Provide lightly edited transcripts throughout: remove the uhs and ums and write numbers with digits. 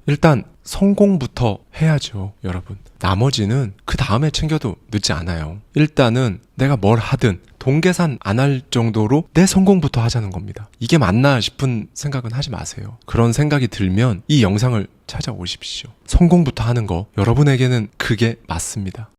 일단 성공부터 해야죠, 여러분. 나머지는 그 다음에 챙겨도 늦지 않아요. 일단은 내가 뭘 하든 동계산 안 할 정도로 내 성공부터 하자는 겁니다. 이게 맞나 싶은 생각은 하지 마세요. 그런 생각이 들면 이 영상을 찾아오십시오. 성공부터 하는 거 여러분에게는 그게 맞습니다.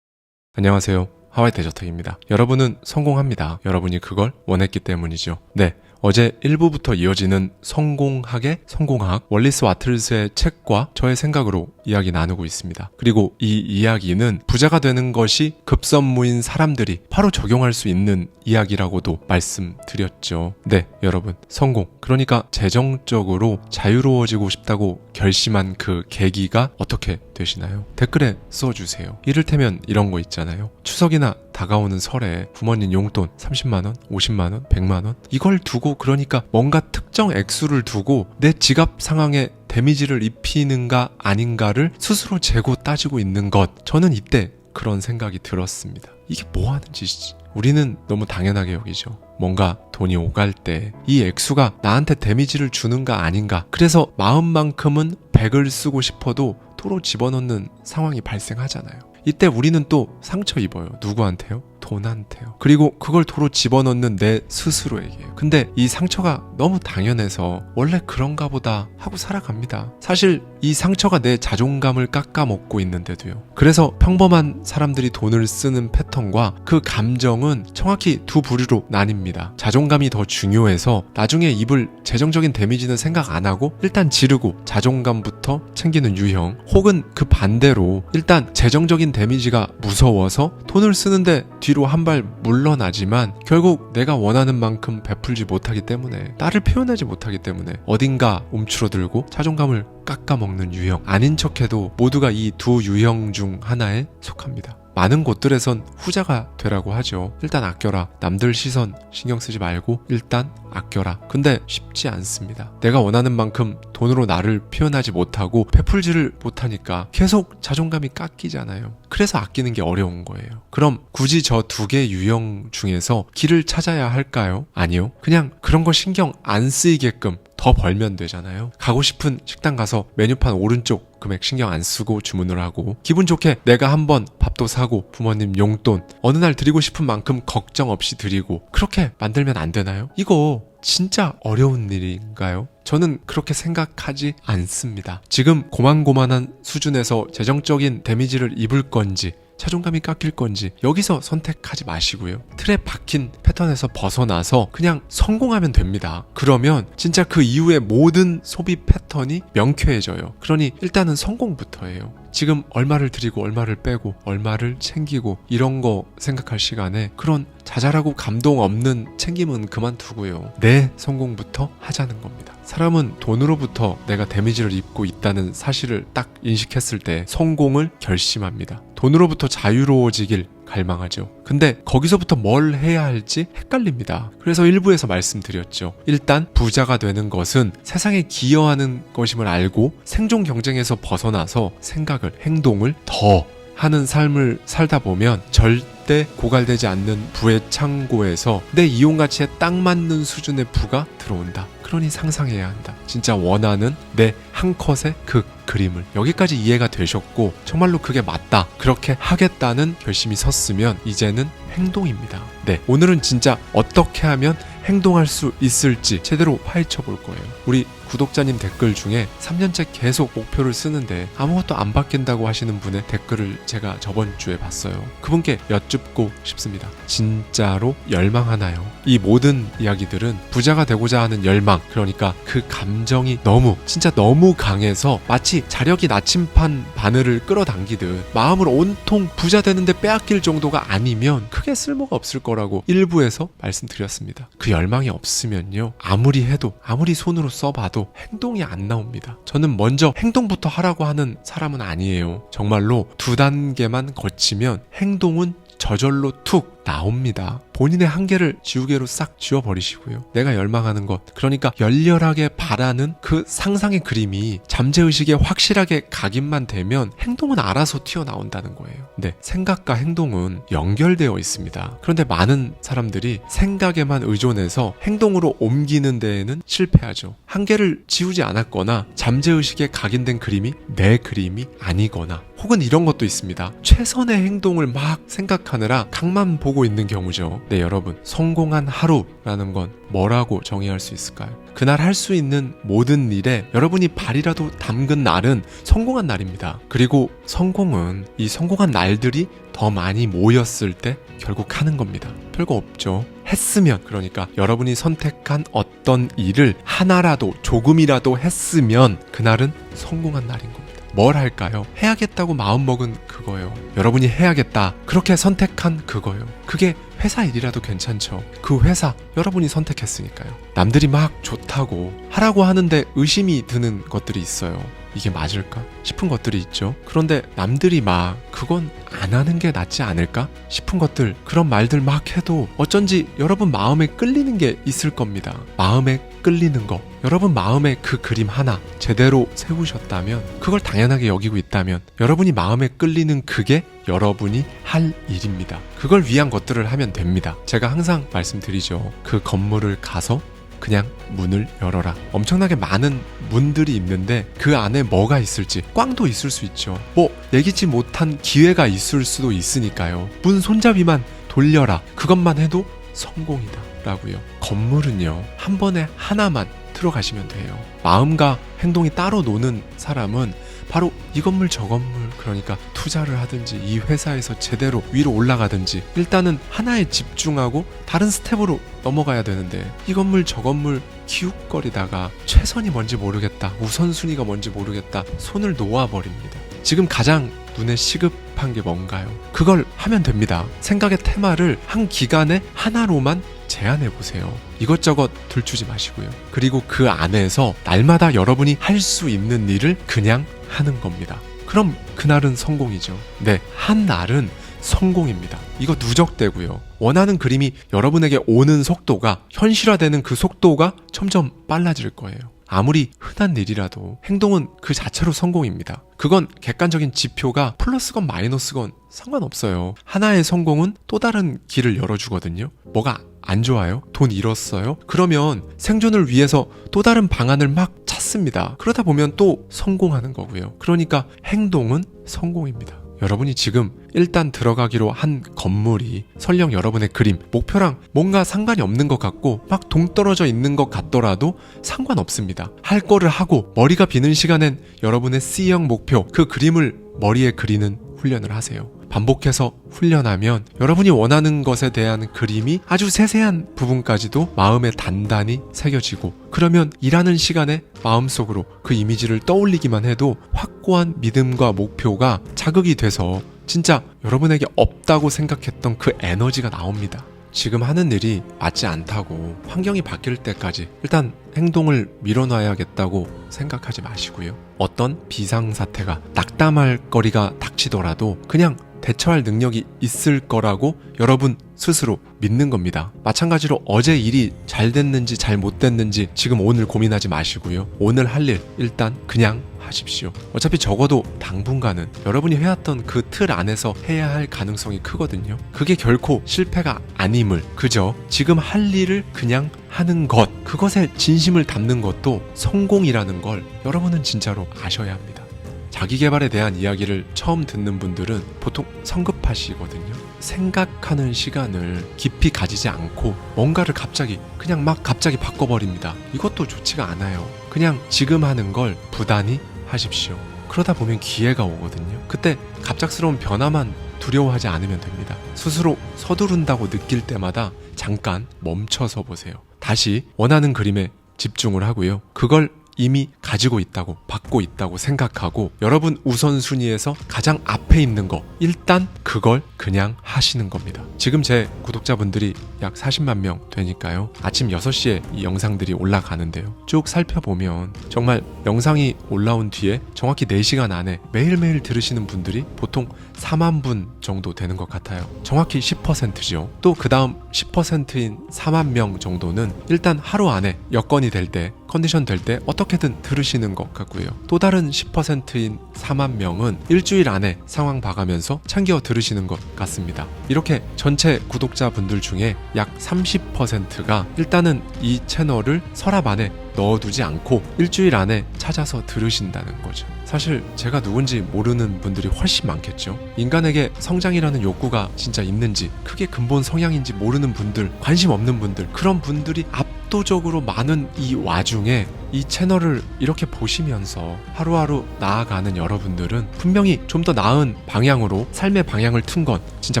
안녕하세요. 하와이 데저트입니다. 여러분은 성공합니다. 여러분이 그걸 원했기 때문이죠. 네. 어제 1부부터 이어지는 성공학의 성공학, 월리스 와틀스의 책과 저의 생각으로 이야기 나누고 있습니다. 그리고 이 이야기는 부자가 되는 것이 급선무인 사람들이 바로 적용할 수 있는 이야기라고도 말씀드렸죠. 네, 여러분, 성공. 그러니까 재정적으로 자유로워지고 싶다고 결심한 그 계기가 어떻게 되시나요? 댓글에 써주세요. 이를테면 이런 거 있잖아요. 추석이나 다가오는 설에 부모님 용돈 30만원, 50만원, 100만원 이걸 두고 그러니까 뭔가 특정 액수를 두고 내 지갑 상황에 데미지를 입히는가 아닌가를 스스로 재고 따지고 있는 것, 저는 이때 그런 생각이 들었습니다. 이게 뭐 하는 짓이지? 우리는 너무 당연하게 여기죠. 뭔가 돈이 오갈 때 이 액수가 나한테 데미지를 주는가 아닌가, 그래서 마음만큼은 100을 쓰고 싶어도 토로 집어넣는 상황이 발생하잖아요. 이때 우리는 또 상처 입어요. 누구한테요? 돈한테요. 그리고 그걸 도로 집어넣는 내 스스로에게요. 근데 이 상처가 너무 당연해서 원래 그런가 보다 하고 살아갑니다. 사실 이 상처가 내 자존감을 깎아먹고 있는데도요. 그래서 평범한 사람들이 돈을 쓰는 패턴과 그 감정은 정확히 두 부류로 나뉩니다. 자존감이 더 중요해서 나중에 입을 재정적인 데미지는 생각 안 하고 일단 지르고 자존감부터 챙기는 유형, 혹은 그 반대로 일단 재정적인 데미지가 무서워서 돈을 쓰는데 뒤로 한 발 물러나지만 결국 내가 원하는 만큼 베풀지 못하기 때문에, 나를 표현하지 못하기 때문에 어딘가 움츠러들고 자존감을 깎아먹는 유형. 아닌 척해도 모두가 이 두 유형 중 하나에 속합니다. 많은 곳들에선 후자가 되라고 하죠. 일단 아껴라. 남들 시선 신경 쓰지 말고 일단 아껴라. 근데 쉽지 않습니다. 내가 원하는 만큼 돈으로 나를 표현하지 못하고 베풀지를 못하니까 계속 자존감이 깎이잖아요. 그래서 아끼는 게 어려운 거예요. 그럼 굳이 저 두 개 유형 중에서 길을 찾아야 할까요? 아니요. 그냥 그런 거 신경 안 쓰이게끔 더 벌면 되잖아요. 가고 싶은 식당 가서 메뉴판 오른쪽 금액 신경 안 쓰고 주문을 하고, 기분 좋게 내가 한번 밥도 사고 부모님 용돈 어느 날 드리고 싶은 만큼 걱정 없이 드리고, 그렇게 만들면 안 되나요? 이거 진짜 어려운 일인가요? 저는 그렇게 생각하지 않습니다. 지금 고만고만한 수준에서 재정적인 데미지를 입을 건지 자존감이 깎일 건지 여기서 선택하지 마시고요. 틀에 박힌 패턴에서 벗어나서 그냥 성공하면 됩니다. 그러면 진짜 그 이후의 모든 소비 패턴이 명쾌해져요. 그러니 일단은 성공부터 해요. 지금 얼마를 드리고 얼마를 빼고 얼마를 챙기고 이런 거 생각할 시간에 그런 자잘하고 감동 없는 챙김은 그만두고요. 내 성공부터 하자는 겁니다. 사람은 돈으로부터 내가 데미지를 입고 있다는 사실을 딱 인식했을 때 성공을 결심합니다. 돈으로부터 자유로워지길 갈망하죠. 근데 거기서부터 뭘 해야 할지 헷갈립니다. 그래서 일부에서 말씀드렸죠. 일단 부자가 되는 것은 세상에 기여하는 것임을 알고 생존 경쟁에서 벗어나서 생각을, 행동을 더 하는 삶을 살다 보면 절대 고갈되지 않는 부의 창고에서 내 이용가치에 딱 맞는 수준의 부가 들어온다. 그러니 상상해야 한다. 진짜 원하는 내 한 컷의 그 그림을. 여기까지 이해가 되셨고 정말로 그게 맞다, 그렇게 하겠다는 결심이 섰으면 이제는 행동입니다. 네, 오늘은 진짜 어떻게 하면 행동할 수 있을지 제대로 파헤쳐 볼 거예요. 우리 구독자님 댓글 중에 3년째 계속 목표를 쓰는데 아무것도 안 바뀐다고 하시는 분의 댓글을 제가 저번 주에 봤어요. 그분께 여쭙고 싶습니다. 진짜로 열망하나요? 이 모든 이야기들은 부자가 되고자 하는 열망, 그러니까 그 감정이 진짜 너무 강해서 마치 자력이 나침판 바늘을 끌어당기듯 마음을 온통 부자 되는데 빼앗길 정도가 아니면 크게 쓸모가 없을 거라고 일부에서 말씀드렸습니다. 그 열망이 없으면요, 아무리 해도 아무리 손으로 써봐도 행동이 안 나옵니다. 저는 먼저 행동부터 하라고 하는 사람은 아니에요. 정말로 2단계만 거치면 행동은 저절로 툭 나옵니다. 본인의 한계를 지우개로 싹 지워버리시고요. 내가 열망하는 것, 그러니까 열렬하게 바라는 그 상상의 그림이 잠재의식에 확실하게 각인만 되면 행동은 알아서 튀어나온다는 거예요. 네, 생각과 행동은 연결되어 있습니다. 그런데 많은 사람들이 생각에만 의존해서 행동으로 옮기는 데에는 실패하죠. 한계를 지우지 않았거나 잠재의식에 각인된 그림이 내 그림이 아니거나, 혹은 이런 것도 있습니다. 최선의 행동을 막 생각하느라 각만 보고 있는 경우죠. 네, 여러분, 성공한 하루라는 건 뭐라고 정의할 수 있을까요? 그날 할 수 있는 모든 일에 여러분이 발이라도 담근 날은 성공한 날입니다. 그리고 성공은 이 성공한 날들이 더 많이 모였을 때 결국 하는 겁니다. 별거 없죠. 했으면, 그러니까 여러분이 선택한 어떤 일을 하나라도 조금이라도 했으면 그날은 성공한 날인 겁니다. 뭘 할까요? 해야겠다고 마음먹은 그거요. 여러분이 해야겠다 그렇게 선택한 그거요. 그게 회사 일이라도 괜찮죠. 그 회사 여러분이 선택했으니까요. 남들이 막 좋다고 하라고 하는데 의심이 드는 것들이 있어요. 이게 맞을까 싶은 것들이 있죠. 그런데 남들이 막 그건 안 하는 게 낫지 않을까 싶은 것들, 그런 말들 막 해도 어쩐지 여러분 마음에 끌리는 게 있을 겁니다. 마음에 끌리는 거, 여러분 마음에 그 그림 하나 제대로 세우셨다면, 그걸 당연하게 여기고 있다면 여러분이 마음에 끌리는 그게 여러분이 할 일입니다. 그걸 위한 것들을 하면 됩니다. 제가 항상 말씀드리죠. 그 건물을 가서 그냥 문을 열어라. 엄청나게 많은 문들이 있는데 그 안에 뭐가 있을지, 꽝도 있을 수 있죠. 뭐 예기치 못한 기회가 있을 수도 있으니까요. 문 손잡이만 돌려라. 그것만 해도 성공이다 라고요. 건물은요, 한 번에 하나만 들어가시면 돼요. 마음과 행동이 따로 노는 사람은 바로 이 건물 저 건물, 그러니까 투자를 하든지 이 회사에서 제대로 위로 올라가든지 일단은 하나에 집중하고 다른 스텝으로 넘어가야 되는데, 이 건물 저 건물 기웃거리다가 최선이 뭔지 모르겠다, 우선순위가 뭔지 모르겠다, 손을 놓아버립니다. 지금 가장 눈에 시급한 게 뭔가요? 그걸 하면 됩니다. 생각의 테마를 한 기간에 하나로만 제한해보세요. 이것저것 들추지 마시고요. 그리고 그 안에서 날마다 여러분이 할 수 있는 일을 그냥 하는 겁니다. 그럼 그날은 성공이죠. 네, 한 날은 성공입니다. 이거 누적되고요. 원하는 그림이 여러분에게 오는 속도가, 현실화되는 그 속도가 점점 빨라질 거예요. 아무리 흔한 일이라도 행동은 그 자체로 성공입니다. 그건 객관적인 지표가 플러스건 마이너스건 상관없어요. 하나의 성공은 또 다른 길을 열어주거든요. 뭐가 안 좋아요? 돈 잃었어요? 그러면 생존을 위해서 또 다른 방안을 막 찾습니다. 그러다 보면 또 성공하는 거고요. 그러니까 행동은 성공입니다. 여러분이 지금 일단 들어가기로 한 건물이 설령 여러분의 그림, 목표랑 뭔가 상관이 없는 것 같고 막 동떨어져 있는 것 같더라도 상관없습니다. 할 거를 하고 머리가 비는 시간엔 여러분의 C형 목표, 그 그림을 머리에 그리는 훈련을 하세요. 반복해서 훈련하면 여러분이 원하는 것에 대한 그림이 아주 세세한 부분까지도 마음에 단단히 새겨지고, 그러면 일하는 시간에 마음속으로 그 이미지를 떠올리기만 해도 확고한 믿음과 목표가 자극이 돼서 진짜 여러분에게 없다고 생각했던 그 에너지가 나옵니다. 지금 하는 일이 맞지 않다고 환경이 바뀔 때까지 일단 행동을 밀어놔야겠다고 생각하지 마시고요. 어떤 비상사태가, 낙담할 거리가 닥치더라도 그냥 대처할 능력이 있을 거라고 여러분 스스로 믿는 겁니다. 마찬가지로 어제 일이 잘 됐는지 잘 못 됐는지 지금 오늘 고민하지 마시고요. 오늘 할 일 일단 그냥 하십시오. 어차피 적어도 당분간은 여러분이 해왔던 그 틀 안에서 해야 할 가능성이 크거든요. 그게 결코 실패가 아님을, 그저 지금 할 일을 그냥 하는 것, 그것에 진심을 담는 것도 성공이라는 걸 여러분은 진짜로 아셔야 합니다. 자기 개발에 대한 이야기를 처음 듣는 분들은 보통 성급하시거든요. 생각하는 시간을 깊이 가지지 않고 뭔가를 갑자기 그냥 막 갑자기 바꿔버립니다. 이것도 좋지가 않아요. 그냥 지금 하는 걸 부단히 하십시오. 그러다 보면 기회가 오거든요. 그때 갑작스러운 변화만 두려워하지 않으면 됩니다. 스스로 서두른다고 느낄 때마다 잠깐 멈춰서 보세요. 다시 원하는 그림에 집중을 하고요. 그걸 이미 가지고 있다고, 받고 있다고 생각하고 여러분 우선순위에서 가장 앞에 있는 거, 일단 그걸 그냥 하시는 겁니다. 지금 제 구독자분들이 약 40만 명 되니까요. 아침 6시에 이 영상들이 올라가는데요. 쭉 살펴보면 정말 영상이 올라온 뒤에 정확히 4시간 안에 매일매일 들으시는 분들이 보통 4만 분 정도 되는 것 같아요. 정확히 10%죠. 또 그 다음 10%인 4만 명 정도는 일단 하루 안에 여건이 될 때, 컨디션 될 때 어떻게든 들으시는 것 같고요. 또 다른 10%인 4만 명은 일주일 안에 상황 봐가면서 챙겨 들으시는 것 같습니다. 이렇게 전체 구독자분들 중에 약 30%가 일단은 이 채널을 서랍 안에 넣어두지 않고 일주일 안에 찾아서 들으신다는 거죠. 사실 제가 누군지 모르는 분들이 훨씬 많겠죠. 인간에게 성장이라는 욕구가 진짜 있는지, 그게 근본 성향인지 모르는 분들, 관심 없는 분들, 그런 분들이 압도적으로 많은 이 와중에 이 채널을 이렇게 보시면서 하루하루 나아가는 여러분들은 분명히 좀 더 나은 방향으로 삶의 방향을 튼 건 진짜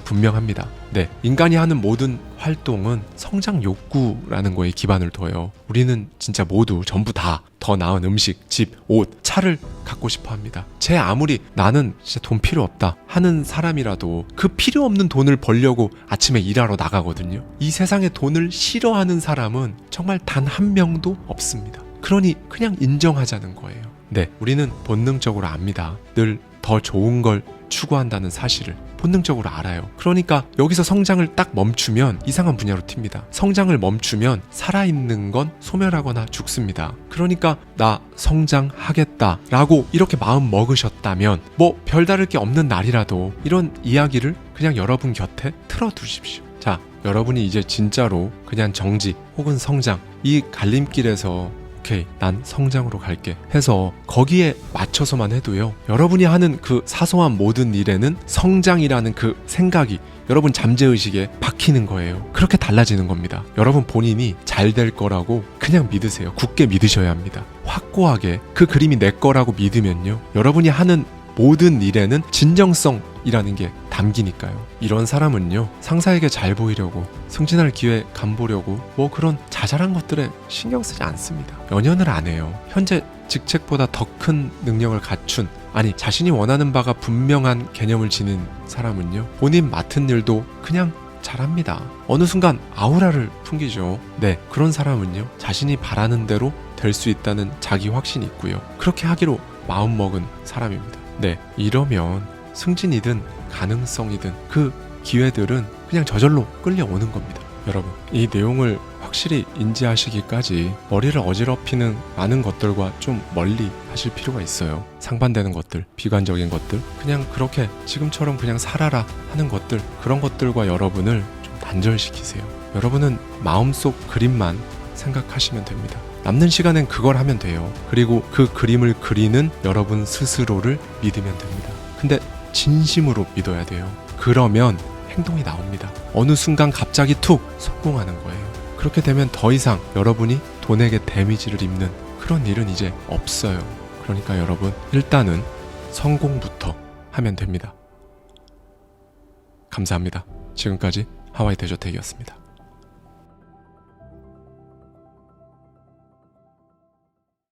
분명합니다. 네, 인간이 하는 모든 활동은 성장 욕구라는 거에 기반을 둬요. 우리는 진짜 모두 전부 다 더 나은 음식, 집, 옷, 차를 갖고 싶어 합니다. 제 아무리 나는 진짜 돈 필요 없다 하는 사람이라도 그 필요 없는 돈을 벌려고 아침에 일하러 나가거든요. 이 세상에 돈을 싫어하는 사람은 정말 단 한 명도 없습니다. 그러니 그냥 인정하자는 거예요. 네, 우리는 본능적으로 압니다. 늘 더 좋은 걸 추구한다는 사실을 본능적으로 알아요. 그러니까 여기서 성장을 딱 멈추면 이상한 분야로 튑니다. 성장을 멈추면 살아있는 건 소멸하거나 죽습니다. 그러니까 나 성장하겠다라고 이렇게 마음 먹으셨다면 뭐 별다를 게 없는 날이라도 이런 이야기를 그냥 여러분 곁에 틀어두십시오. 자, 여러분이 이제 진짜로 그냥 정지 혹은 성장, 이 갈림길에서 오케이, 난 성장으로 갈게 해서 거기에 맞춰서만 해도요, 여러분이 하는 그 사소한 모든 일에는 성장이라는 그 생각이 여러분 잠재의식에 박히는 거예요. 그렇게 달라지는 겁니다. 여러분 본인이 잘 될 거라고 그냥 믿으세요. 굳게 믿으셔야 합니다. 확고하게 그 그림이 내 거라고 믿으면요, 여러분이 하는 모든 일에는 진정성이라는 게 담기니까요. 이런 사람은요, 상사에게 잘 보이려고, 승진할 기회 간보려고 뭐 그런 자잘한 것들에 신경 쓰지 않습니다. 연연을 안 해요. 현재 직책보다 더 큰 능력을 갖춘, 아니 자신이 원하는 바가 분명한 개념을 지닌 사람은요, 본인 맡은 일도 그냥 잘합니다. 어느 순간 아우라를 풍기죠. 네, 그런 사람은요, 자신이 바라는 대로 될 수 있다는 자기 확신이 있고요. 그렇게 하기로 마음먹은 사람입니다. 네, 이러면 승진이든 가능성이든 그 기회들은 그냥 저절로 끌려오는 겁니다. 여러분, 이 내용을 확실히 인지하시기까지 머리를 어지럽히는 많은 것들과 좀 멀리 하실 필요가 있어요. 상반되는 것들, 비관적인 것들, 그냥 그렇게 지금처럼 그냥 살아라 하는 것들, 그런 것들과 여러분을 좀 단절시키세요. 여러분은 마음속 그림만 생각하시면 됩니다. 남는 시간엔 그걸 하면 돼요. 그리고 그 그림을 그리는 여러분 스스로를 믿으면 됩니다. 근데 진심으로 믿어야 돼요. 그러면 행동이 나옵니다. 어느 순간 갑자기 툭 성공하는 거예요. 그렇게 되면 더 이상 여러분이 돈에게 데미지를 입는 그런 일은 이제 없어요. 그러니까 여러분, 일단은 성공부터 하면 됩니다. 감사합니다. 지금까지 하와이 대저택이었습니다.